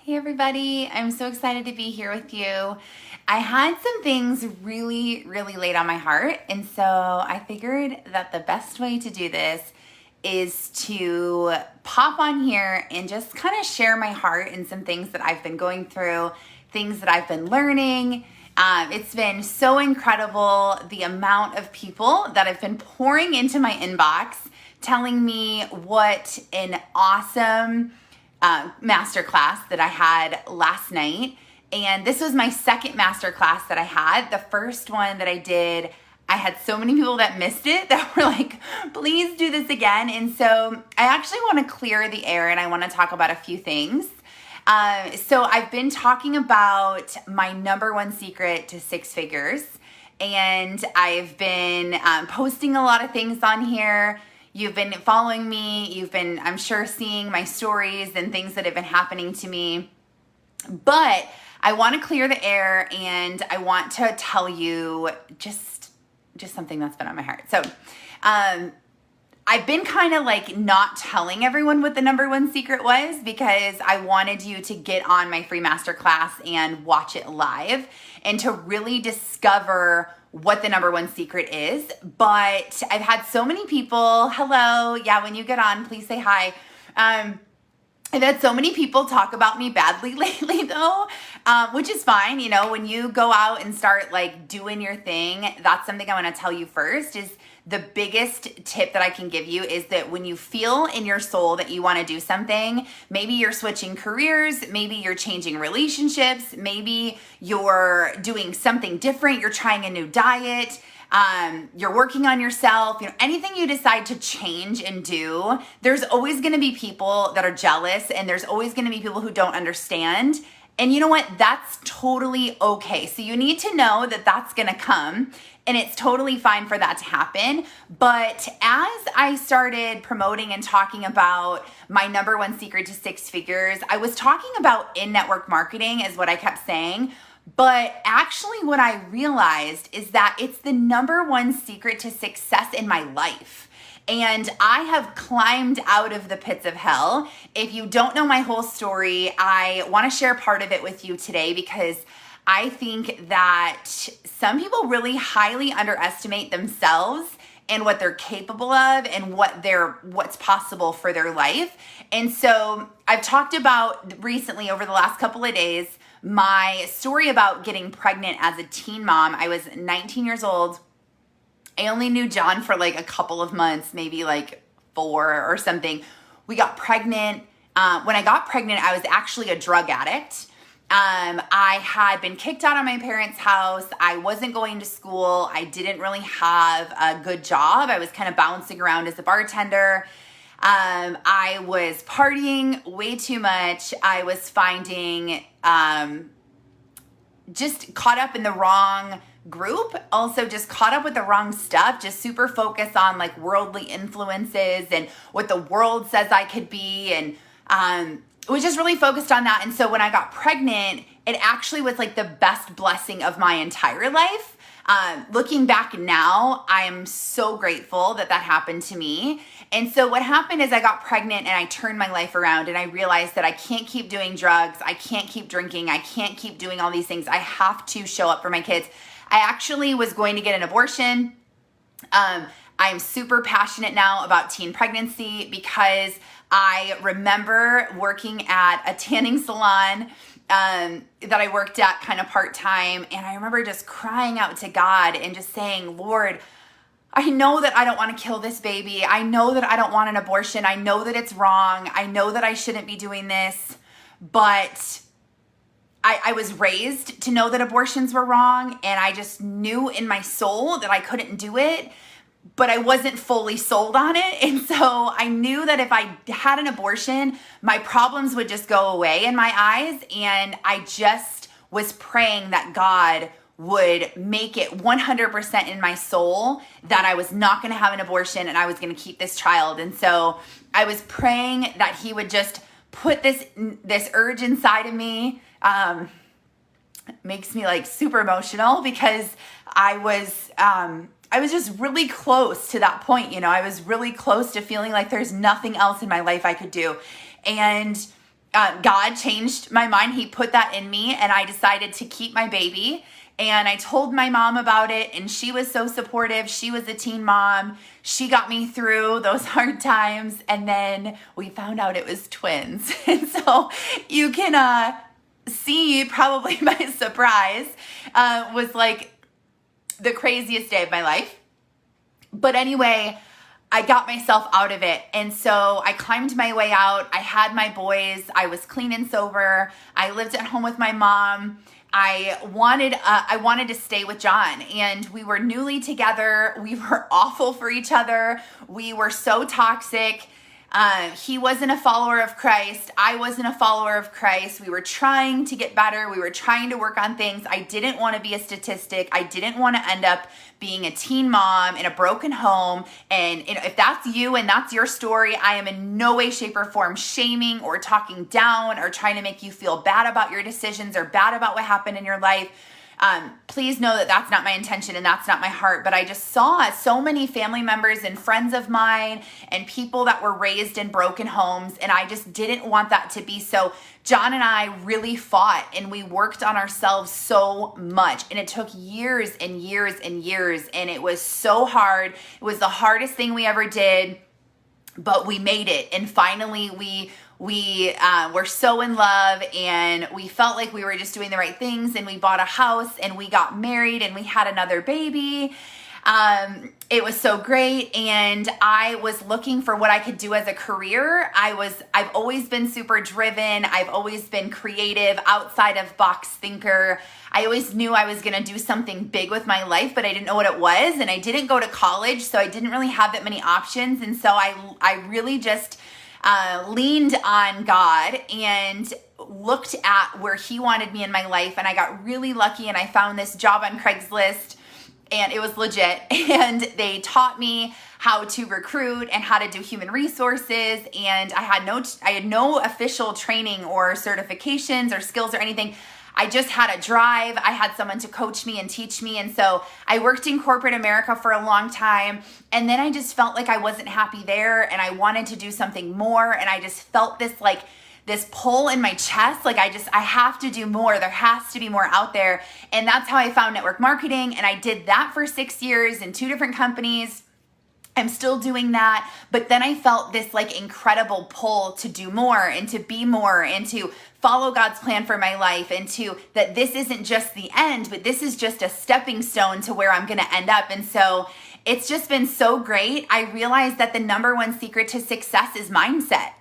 Hey everybody, I'm so excited to be here with you. I had some things really laid on my heart, and so I figured that the best way to do this is to pop on here and just kind of share my heart and some things that I've been going through, things that I've been learning. It's been so incredible the amount of people that have been pouring into my inbox telling me what an awesome masterclass that I had last night. And this was my second masterclass that I had. The first one that I did, I had so many people that missed it that were like, please do this again. And so I actually want to clear the air and I want to talk about a few things. So I've been talking about my number one secret to six figures, and I've been posting a lot of things on here. You've been following me. You've been, I'm sure, seeing my stories and things that have been happening to me. But I want to clear the air and I want to tell you just something that's been on my heart. So I've been kind of like not telling everyone what the number one secret was because I wanted you to get on my free masterclass and watch it live and to really discover what the number one secret is. But I've had so many people, hello, yeah, when you get on, please say hi. I've had so many people talk about me badly lately though, which is fine. You know, when you go out and start like doing your thing, that's something I want to tell you first is the biggest tip that I can give you is that when you feel in your soul that you want to do something, maybe you're switching careers, maybe you're changing relationships, maybe you're doing something different, you're trying a new diet, you're working on yourself, anything you decide to change and do, there's always going to be people that are jealous and there's always going to be people who don't understand. And you know what? That's totally okay. So you need to know that that's going to come and it's totally fine for that to happen. But as I started promoting and talking about my number one secret to six figures, I was talking about in-network marketing is what I kept saying. But actually what I realized is that it's the number one secret to success in my life. And I have climbed out of the pits of hell. If you don't know my whole story, I want to share part of it with you today because I think that some people really highly underestimate themselves and what they're capable of and what's possible for their life. And so I've talked about recently over the last couple of days my story about getting pregnant as a teen mom. I was 19 years old. I only knew John for like a couple of months, maybe like 4 or something. We got pregnant. When I got pregnant, I was actually a drug addict. I had been kicked out of my parents' house. I wasn't going to school. I didn't really have a good job. I was kind of bouncing around as a bartender. I was partying way too much. I was finding just caught up in the wrong group, also just caught up with the wrong stuff, just super focused on like worldly influences and what the world says I could be, and was just really focused on that. And so when I got pregnant, it actually was like the best blessing of my entire life. Looking back now, I am so grateful that that happened to me. And so what happened is I got pregnant and I turned my life around and I realized that I can't keep doing drugs. I can't keep drinking. I can't keep doing all these things. I have to show up for my kids. I actually was going to get an abortion. I'm super passionate now about teen pregnancy because I remember working at a tanning salon that I worked at kind of part-time. And I remember just crying out to God and just saying, Lord, I know that I don't want to kill this baby. I know that I don't want an abortion. I know that it's wrong. I know that I shouldn't be doing this, but I was raised to know that abortions were wrong. And I just knew in my soul that I couldn't do it, but I wasn't fully sold on it. And so I knew that if I had an abortion, my problems would just go away in my eyes. And I just was praying that God would make it 100% in my soul that I was not going to have an abortion and I was going to keep this child. And so I was praying that he would just put this urge inside of me. Makes me like super emotional because I was just really close to that point. I was really close to feeling like there's nothing else in my life I could do. And God changed my mind. He put that in me, and I decided to keep my baby. And I told my mom about it, and she was so supportive. She was a teen mom. She got me through those hard times. And then we found out it was twins. And so you can see probably my surprise was like the craziest day of my life. But anyway, I got myself out of it. And so I climbed my way out. I had my boys. I was clean and sober. I lived at home with my mom. I wanted to stay with John, and we were newly together. We were awful for each other. We were so toxic. He wasn't a follower of Christ. I wasn't a follower of Christ. We were trying to get better. We were trying to work on things. I didn't want to be a statistic. I didn't want to end up being a teen mom in a broken home. And if that's you and that's your story, I am in no way, shape, or form shaming or talking down or trying to make you feel bad about your decisions or bad about what happened in your life. Please know that that's not my intention and that's not my heart. But I just saw so many family members and friends of mine and people that were raised in broken homes, and I just didn't want that to be. So John and I really fought, and we worked on ourselves so much, and it took years and years and years, and it was so hard. It was the hardest thing we ever did, but we made it. And finally we were so in love, and we felt like we were just doing the right things, and we bought a house, and we got married, and we had another baby. It was so great, and I was looking for what I could do as a career. I've always been super driven. I've always been creative, outside of box thinker. I always knew I was going to do something big with my life, but I didn't know what it was, and I didn't go to college, so I didn't really have that many options, and so I really just leaned on God and looked at where He wanted me in my life. And I got really lucky, and I found this job on Craigslist, and it was legit. And they taught me how to recruit and how to do human resources. And I had no official training or certifications or skills or anything. I just had a drive. I had someone to coach me and teach me. And so I worked in corporate America for a long time. And then I just felt like I wasn't happy there, and I wanted to do something more. And I just felt this pull in my chest. Like I have to do more. There has to be more out there. And that's how I found network marketing. And I did that for 6 years in 2 different companies. I'm still doing that. But then I felt this incredible pull to do more and to be more and to follow God's plan for my life, and that this isn't just the end, but this is just a stepping stone to where I'm going to end up. And so it's just been so great. I realized that the number one secret to success is mindset.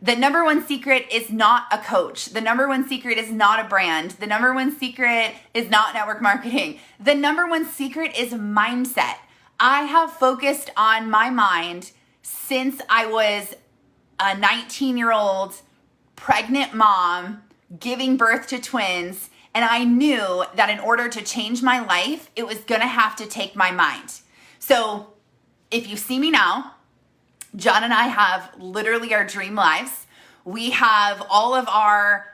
The number one secret is not a coach. The number one secret is not a brand. The number one secret is not network marketing. The number one secret is mindset. I have focused on my mind since I was a 19-year-old pregnant mom giving birth to twins, and I knew that in order to change my life, it was going to have to take my mind. So if you see me now, John and I have literally our dream lives. We have all of our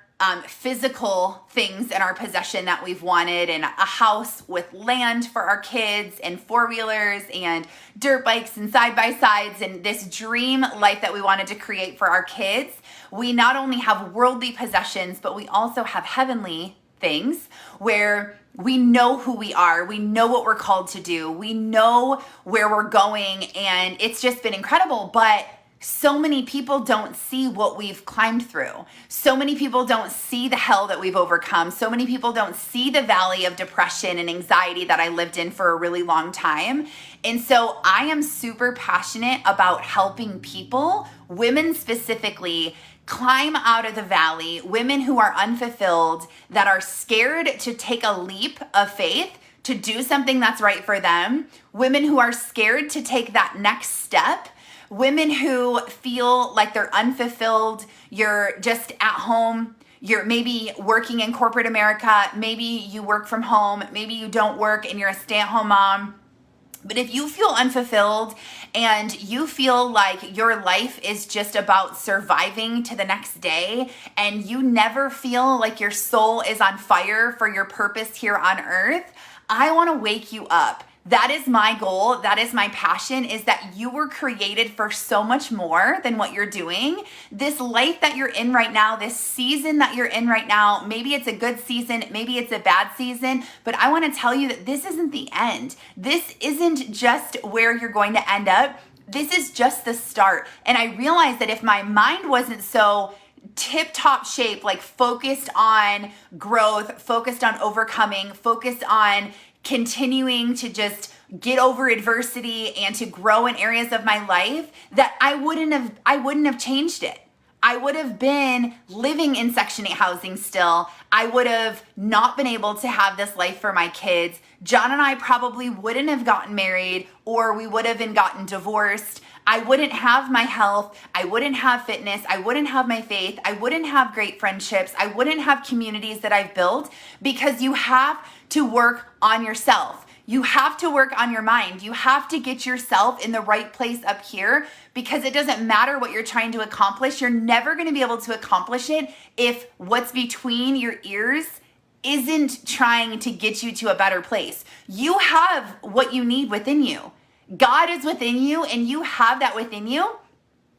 physical things in our possession that we've wanted, and a house with land for our kids, and 4-wheelers and dirt bikes and side-by-sides, and this dream life that we wanted to create for our kids. We not only have worldly possessions, but we also have heavenly things where we know who we are. We know what we're called to do. We know where we're going, and it's just been incredible. But so many people don't see what we've climbed through. So many people don't see the hell that we've overcome. So many people don't see the valley of depression and anxiety that I lived in for a really long time. And so I am super passionate about helping people, women specifically, climb out of the valley, women who are unfulfilled, that are scared to take a leap of faith, to do something that's right for them, women who are scared to take that next step, women who feel like they're unfulfilled. You're just at home. You're maybe working in corporate America. Maybe you work from home. Maybe you don't work and you're a stay-at-home mom. But if you feel unfulfilled and you feel like your life is just about surviving to the next day, and you never feel like your soul is on fire for your purpose here on earth, I want to wake you up. That is my goal. That is my passion, is that you were created for so much more than what you're doing. This life that you're in right now, this season that you're in right now, maybe it's a good season, maybe it's a bad season, but I want to tell you that this isn't the end. This isn't just where you're going to end up. This is just the start. And I realized that if my mind wasn't so tip-top shape, like focused on growth, focused on overcoming, focused on continuing to just get over adversity and to grow in areas of my life, that I wouldn't have changed it. I would have been living in Section 8 housing still. I would have not been able to have this life for my kids. John and I probably wouldn't have gotten married, or we would have gotten divorced. I wouldn't have my health. I wouldn't have fitness. I wouldn't have my faith. I wouldn't have great friendships. I wouldn't have communities that I've built, because you have to work on yourself. You have to work on your mind. You have to get yourself in the right place up here, because it doesn't matter what you're trying to accomplish. You're never going to be able to accomplish it if what's between your ears isn't trying to get you to a better place. You have what you need within you. God is within you, and you have that within you.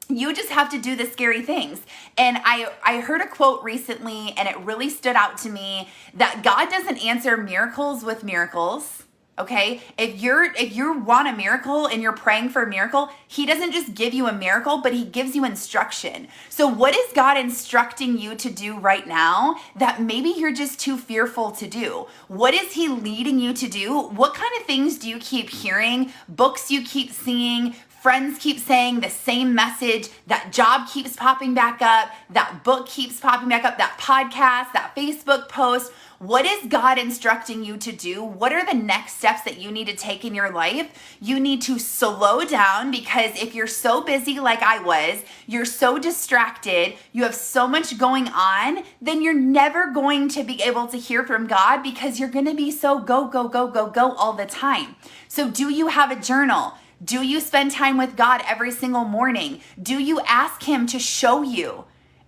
You just have to do the scary things. And I heard a quote recently, and it really stood out to me, that God doesn't answer miracles with miracles. Okay? If you want a miracle and you're praying for a miracle, he doesn't just give you a miracle, but he gives you instruction. So what is God instructing you to do right now that maybe you're just too fearful to do? What is he leading you to do? What kind of things do you keep hearing? Books you keep seeing? Friends keep saying the same message, that job keeps popping back up, that book keeps popping back up, that podcast, that Facebook post. What is God instructing you to do? What are the next steps that you need to take in your life? You need to slow down, because if you're so busy like I was, you're so distracted, you have so much going on, then you're never going to be able to hear from God, because you're going to be so go, go, go, go, go all the time. So do you have a journal? Do you spend time with God every single morning? Do you ask him to show you?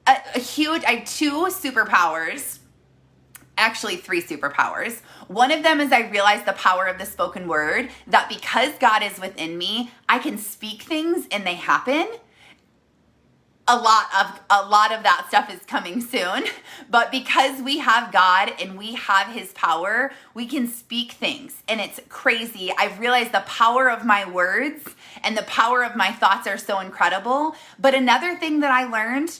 I have two superpowers, actually 3 superpowers. One of them is I realize the power of the spoken word, that because God is within me, I can speak things and they happen. A lot of that stuff is coming soon, but because we have God and we have his power, we can speak things, and it's crazy. I've realized the power of my words and the power of my thoughts are so incredible. But another thing that I learned,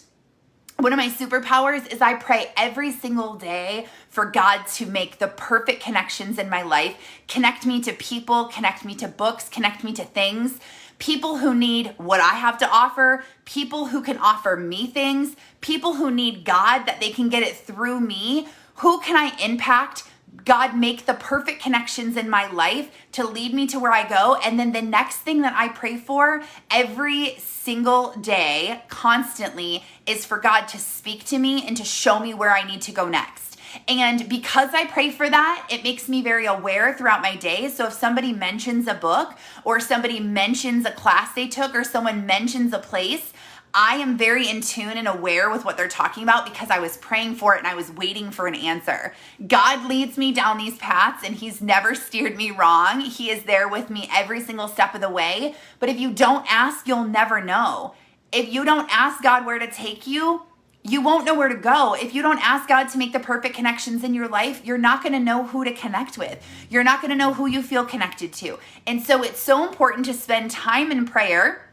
one of my superpowers, is I pray every single day for God to make the perfect connections in my life, connect me to people, connect me to books, connect me to things. People who need what I have to offer, people who can offer me things, people who need God, that they can get it through me. Who can I impact? God, make the perfect connections in my life to lead me to where I go. And then the next thing that I pray for every single day, constantly, is for God to speak to me and to show me where I need to go next. And because I pray for that, it makes me very aware throughout my day. So if somebody mentions a book, or somebody mentions a class they took, or someone mentions a place, I am very in tune and aware with what they're talking about, because I was praying for it and I was waiting for an answer. God leads me down these paths, and he's never steered me wrong. He is there with me every single step of the way. But if you don't ask, you'll never know. If you don't ask God where to take you, you won't know where to go. If you don't ask God to make the perfect connections in your life, you're not going to know who to connect with. You're not going to know who you feel connected to. And so it's so important to spend time in prayer.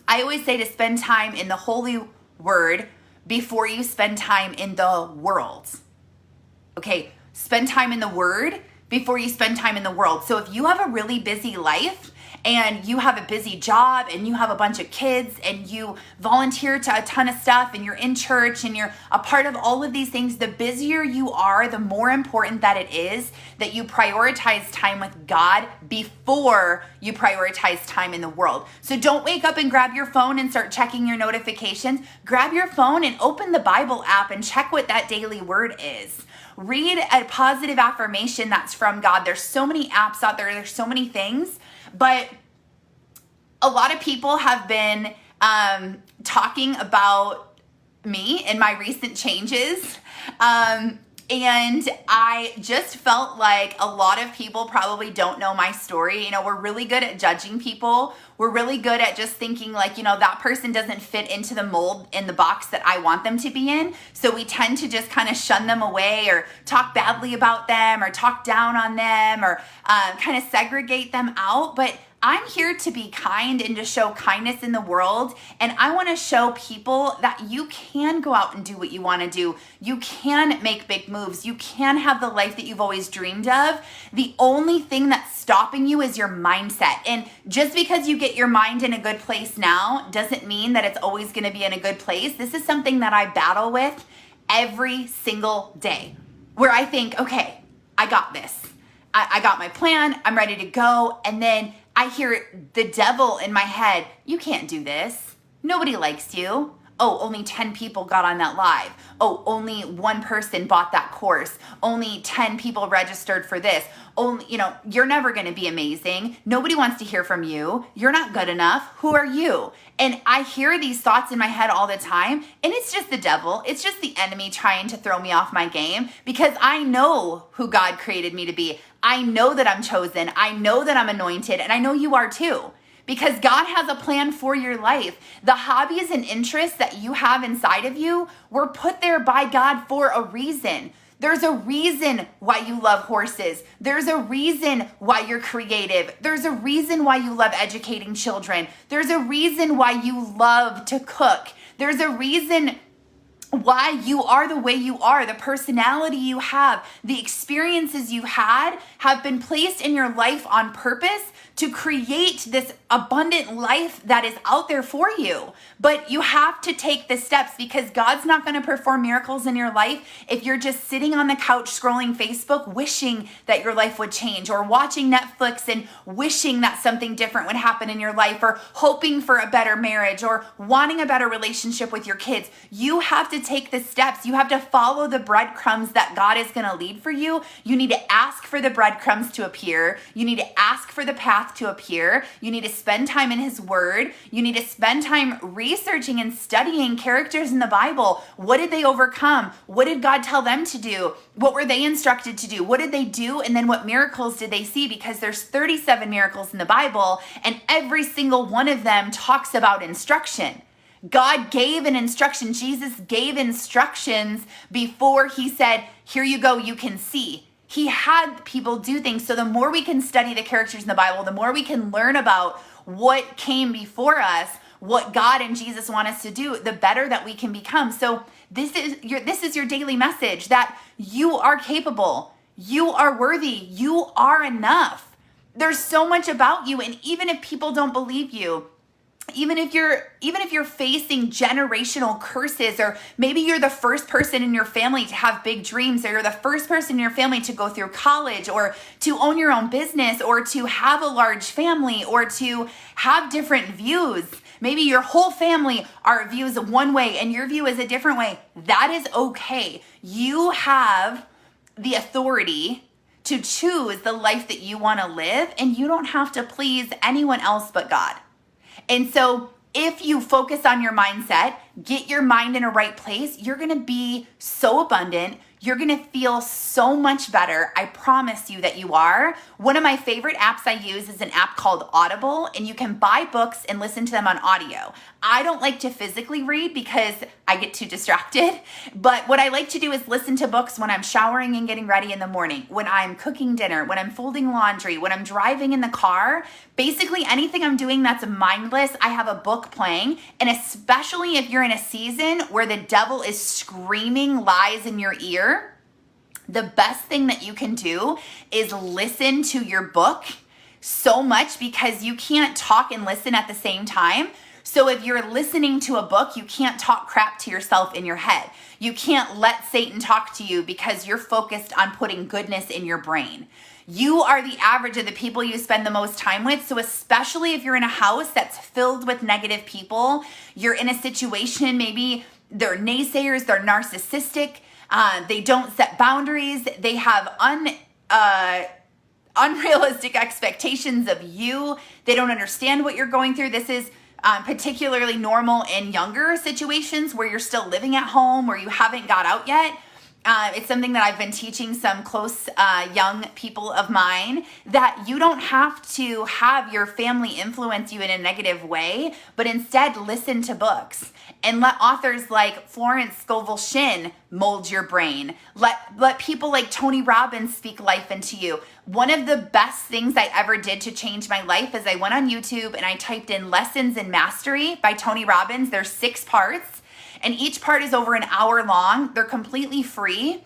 I always say to spend time in the Holy Word before you spend time in the world. Okay, spend time in the Word before you spend time in the world. So if you have a really busy life, and you have a busy job, and you have a bunch of kids, and you volunteer to a ton of stuff, and you're in church, and you're a part of all of these things, the busier you are, the more important that it is that you prioritize time with God before you prioritize time in the world. So don't wake up and grab your phone and start checking your notifications. Grab your phone and open the Bible app and check what that daily word is. Read a positive affirmation that's from God. There's so many apps out there. There's so many things. But a lot of people have been talking about me and my recent changes. And I just felt like a lot of people probably don't know my story. You know, we're really good at judging people. We're really good at just thinking like, you know, that person doesn't fit into the mold in the box that I want them to be in. So we tend to just kind of shun them away or talk badly about them or talk down on them or kind of segregate them out. But I'm here to be kind and to show kindness in the world. And I want to show people that you can go out and do what you want to do. You can make big moves. You can have the life that you've always dreamed of. The only thing that's stopping you is your mindset. And just because you get your mind in a good place now doesn't mean that it's always going to be in a good place. This is something that I battle with every single day, where I think, okay, I got this. I got my plan. I'm ready to go. And then I hear the devil in my head, you can't do this. Nobody likes you. Oh, only 10 people got on that live. Oh, only one person bought that course. Only 10 people registered for this. Only, you know, you're never going to be amazing. Nobody wants to hear from you. You're not good enough. Who are you? And I hear these thoughts in my head all the time. And it's just the devil. It's just the enemy trying to throw me off my game, because I know who God created me to be. I know that I'm chosen. I know that I'm anointed. And I know you are too. Because God has a plan for your life. The hobbies and interests that you have inside of you were put there by God for a reason. There's a reason why you love horses. There's a reason why you're creative. There's a reason why you love educating children. There's a reason why you love to cook. There's a reason why you are the way you are. The personality you have, the experiences you had have been placed in your life on purpose to create this abundant life that is out there for you. But you have to take the steps, because God's not going to perform miracles in your life if you're just sitting on the couch scrolling Facebook wishing that your life would change, or watching Netflix and wishing that something different would happen in your life, or hoping for a better marriage, or wanting a better relationship with your kids. You have to take the steps. You have to follow the breadcrumbs that God is going to lead for you. You need to ask for the breadcrumbs to appear. You need to ask for the path to appear. You need to spend time in His Word. You need to spend time researching and studying characters in the Bible. What did they overcome? What did God tell them to do? What were they instructed to do? What did they do? And then what miracles did they see? Because there's 37 miracles in the Bible, and every single one of them talks about instruction. God gave an instruction. Jesus gave instructions before He said, here you go, you can see. He had people do things. So the more we can study the characters in the Bible, the more we can learn about what came before us, what God and Jesus want us to do, the better that we can become. So this is your daily message, that you are capable, you are worthy, you are enough. There's so much about you. And even if people don't believe you, even if you're facing generational curses, or maybe you're the first person in your family to have big dreams, or you're the first person in your family to go through college, or to own your own business, or to have a large family, or to have different views. Maybe your whole family are views one way and your view is a different way. That is okay. You have the authority to choose the life that you want to live, and you don't have to please anyone else but God. And so if you focus on your mindset, get your mind in a right place, you're going to be so abundant. You're going to feel so much better. I promise you that you are. One of my favorite apps I use is an app called Audible, and you can buy books and listen to them on audio. I don't like to physically read because I get too distracted, but what I like to do is listen to books when I'm showering and getting ready in the morning, when I'm cooking dinner, when I'm folding laundry, when I'm driving in the car. Basically anything I'm doing that's mindless, I have a book playing. And especially if you're in a season where the devil is screaming lies in your ear, the best thing that you can do is listen to your book so much, because you can't talk and listen at the same time. So if you're listening to a book, you can't talk crap to yourself in your head. You can't let Satan talk to you because you're focused on putting goodness in your brain. You are the average of the people you spend the most time with. So especially if you're in a house that's filled with negative people, you're in a situation, maybe they're naysayers, they're narcissistic, they don't set boundaries, they have unrealistic expectations of you, they don't understand what you're going through. This is particularly normal in younger situations where you're still living at home, where you haven't got out yet. It's something that I've been teaching some close young people of mine, that you don't have to have your family influence you in a negative way, but instead listen to books and let authors like Florence Scovel Shinn mold your brain. Let people like Tony Robbins speak life into you. One of the best things I ever did to change my life is I went on YouTube and I typed in Lessons in Mastery by Tony Robbins. There's 6 parts. And each part is over an hour long. They're completely free.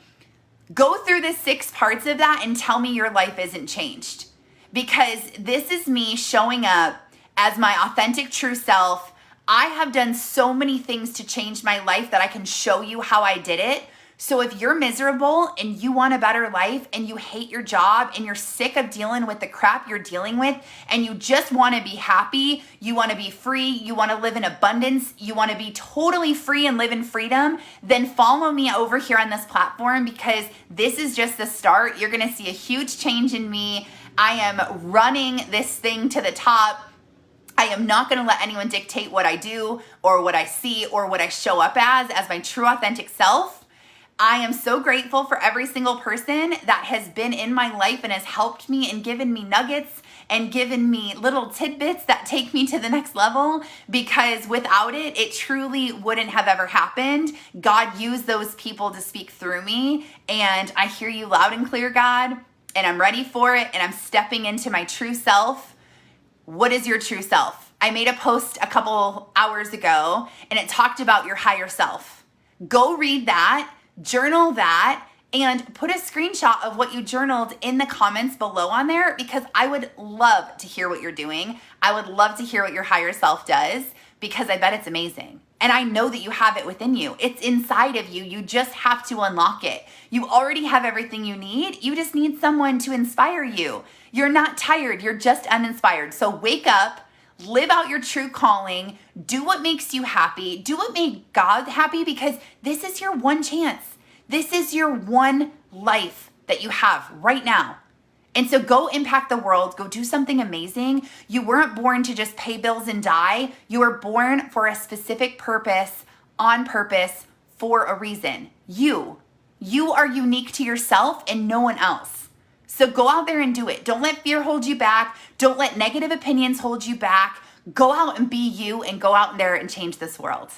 Go through the 6 parts of that and tell me your life isn't changed. Because this is me showing up as my authentic true self. I have done so many things to change my life that I can show you how I did it. So if you're miserable and you want a better life and you hate your job and you're sick of dealing with the crap you're dealing with and you just want to be happy, you want to be free, you want to live in abundance, you want to be totally free and live in freedom, then follow me over here on this platform, because this is just the start. You're going to see a huge change in me. I am running this thing to the top. I am not going to let anyone dictate what I do or what I see or what I show up as my true authentic self. I am so grateful for every single person that has been in my life and has helped me and given me nuggets and given me little tidbits that take me to the next level, because without it, it truly wouldn't have ever happened. God used those people to speak through me, and I hear you loud and clear, God, and I'm ready for it, and I'm stepping into my true self. What is your true self? I made a post a couple hours ago, and it talked about your higher self. Go read that. Journal that and put a screenshot of what you journaled in the comments below on there, because I would love to hear what you're doing. I would love to hear what your higher self does, because I bet it's amazing. And I know that you have it within you. It's inside of you. You just have to unlock it. You already have everything you need. You just need someone to inspire you. You're not tired. You're just uninspired. So wake up. Live out your true calling. Do what makes you happy. Do what made God happy, because this is your one chance. This is your one life that you have right now. And so go impact the world. Go do something amazing. You weren't born to just pay bills and die. You were born for a specific purpose, on purpose, for a reason. You are unique to yourself and no one else. So go out there and do it. Don't let fear hold you back. Don't let negative opinions hold you back. Go out and be you, and go out there and change this world.